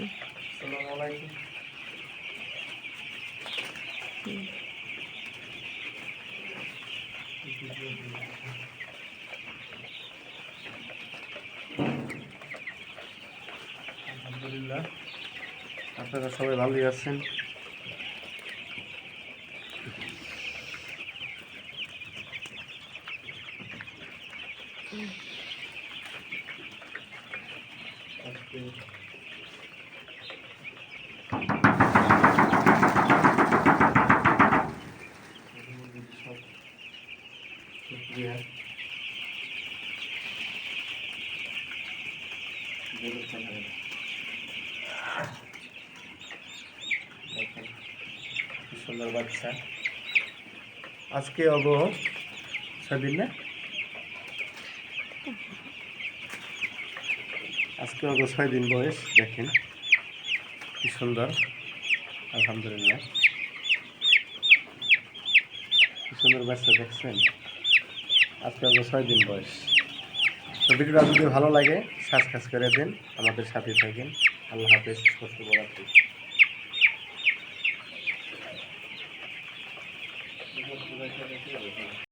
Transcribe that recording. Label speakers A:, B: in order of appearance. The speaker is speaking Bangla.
A: আসসালামু আলাইকুম। আলহামদুলিল্লাহ, আপনারা সবাই ভালোই আছেন। শুক্রিয়া। দেখেন কি সুন্দর বাচ্চা। আজকে অব 6 দিন না, আজকে অব 6 দিন বয়স। দেখেন কি সুন্দর, আলহামদুলিল্লাহ কি সুন্দর বাচ্চা দেখছেন। আজকে অব 6 দিন বয়স। তো ভিডিওটা যদি ভালো লাগে সাবস্ক্রাইব করে দিন, আমাদের সাথে থাকেন। আল্লাহ হাফেজ, শুভরাত্রি।